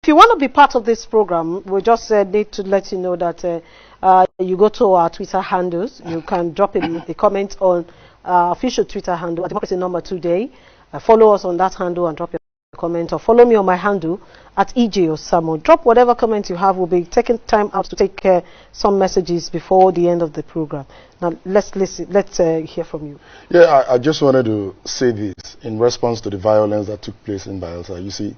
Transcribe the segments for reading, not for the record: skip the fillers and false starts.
If you want to be part of this program, we just need to let you know that you go to our Twitter handles. You can drop a comment on our official Twitter handle at Democracy Number Today. Follow us on that handle and drop your comment, or follow me on my handle at EJ Osamo. Drop whatever comment you have. We'll be taking time out to take some messages before the end of the program. Now let's listen. Let's hear from you. Yeah, I just wanted to say this in response to the violence that took place in Bayelsa. You see,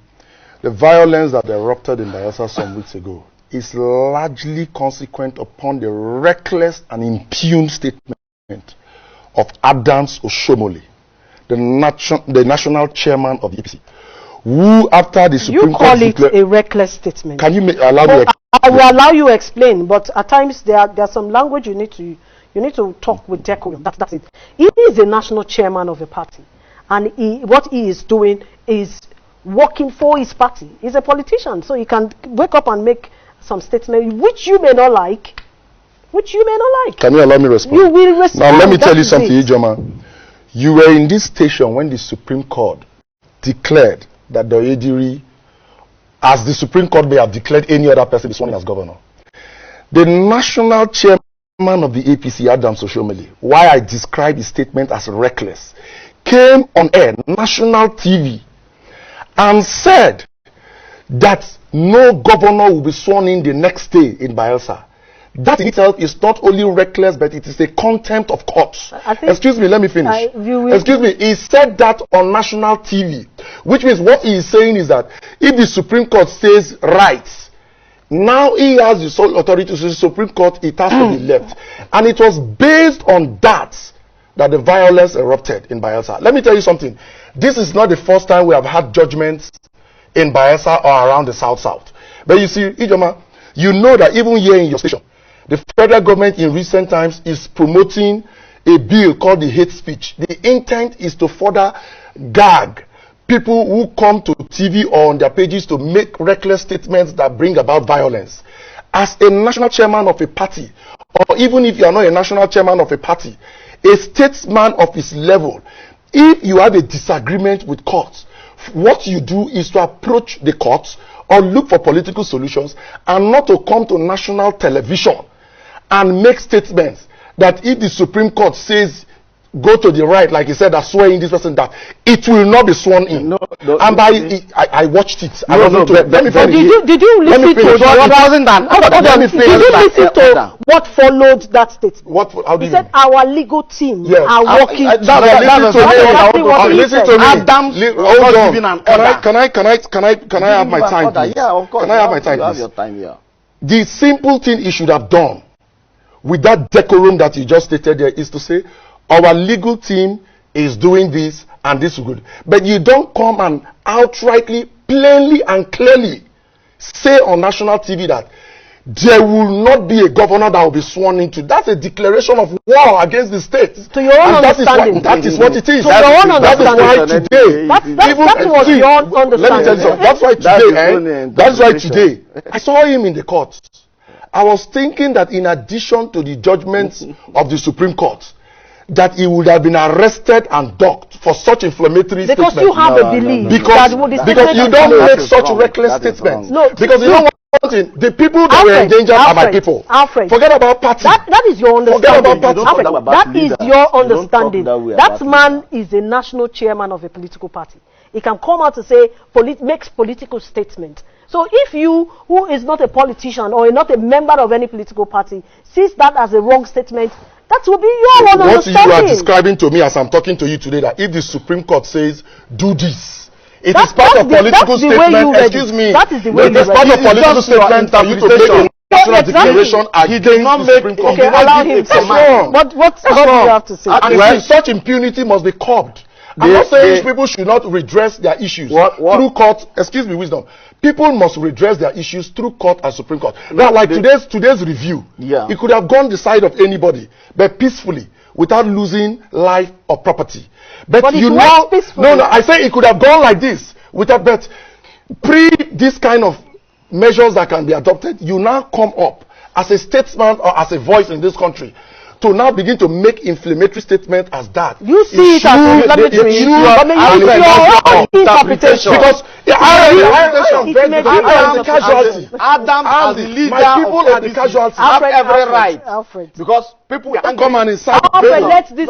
the violence that erupted in Bayelsa some weeks ago is largely consequent upon the reckless and impugned statement of Adams Oshiomole, the national chairman of the APC, who, after the Supreme Court, you call it a reckless statement. Can you allow me? I will allow you to explain, but at times there's some language you need to talk with decorum. That's it. He is a national chairman of a party, and what he is doing is working for his party. He's a politician, so he can wake up and make some statement which you may not like. Can you allow me to respond? You will respond. Now let me tell you something, Ijoma. You were in this station when the Supreme Court declared that Doyediri, as the Supreme Court may have declared any other person, is sworn in as governor. The national chairman of the APC, Adams Oshiomole, why I describe his statement as reckless, came on air, national TV, and said that no governor will be sworn in the next day in Bayelsa. That in itself is not only reckless, but it is a contempt of courts. Excuse me, let me finish. Excuse me, he said that on national TV, which means what he is saying is that if the Supreme Court says right, now he has the sole authority to say Supreme Court, it has to be left. And it was based on that the violence erupted in Bayelsa. Let me tell you something. This is not the first time we have had judgments in Bayelsa or around the South. But you see, Ijoma, you know that even here in your station, the federal government in recent times is promoting a bill called the hate speech. The intent is to further gag people who come to TV or on their pages to make reckless statements that bring about violence. As a national chairman of a party, or even if you are not a national chairman of a party, a statesman of his level, if you have a disagreement with courts, what you do is to approach the courts or look for political solutions, and not to come to national television and make statements that if the Supreme Court says go to the right, like he said, I swear in this person, that it will not be sworn in. I watched it. Let me finish. Did you listen to what followed that statement? He said our legal team are working. Listen to me. Hold on. Can I have my time, please? Yeah, of course. Can I have my time, please? You have your time here. The simple thing he should have done with that decorum that you just stated there is to say, our legal team is doing this and this is good. But you don't come and outrightly, plainly and clearly say on national TV that there will not be a governor that will be sworn into. That's a declaration of war against the state. To your own understanding. That is what it is. To your own understanding. That was your understanding. Let me tell you something. That's why today, I saw him in the courts. I was thinking that in addition to the judgments of the Supreme Court, that he would have been arrested and docked for such inflammatory statements. Because you have a belief. Because you don't make such reckless statements. No, because you don't want the people that were endangered are my people. Forget about party. That is your understanding. Forget about party. That is your understanding. That man is a national chairman of a political party. He can come out to say, makes political statements. So if you, who is not a politician or not a member of any political party, sees that as a wrong statement, that will be your own understanding. What you are describing to me as I'm talking to you today, that if the Supreme Court says, do this, it is part of political statement. Excuse me. That is the way it is part of political statement for you to make a national declaration against the Supreme Court. Okay, allow him to say. What do you have to say? Such impunity must be curbed. I'm not saying people should not redress their issues through court. Excuse me, wisdom. People must redress their issues through court and Supreme Court. Now, like today's review, it could have gone the side of anybody, but peacefully, without losing life or property. But you know, I say it could have gone like this, without, but this kind of measures that can be adopted, you now come up as a statesman or as a voice in this country to now begin to make inflammatory statements as that. You see it as inflammatory. Interpretation. Because I am the casualty. Adam as the leader my people of are the casualty. have every right. Alfred. Because people Come and inside. Alfred, let this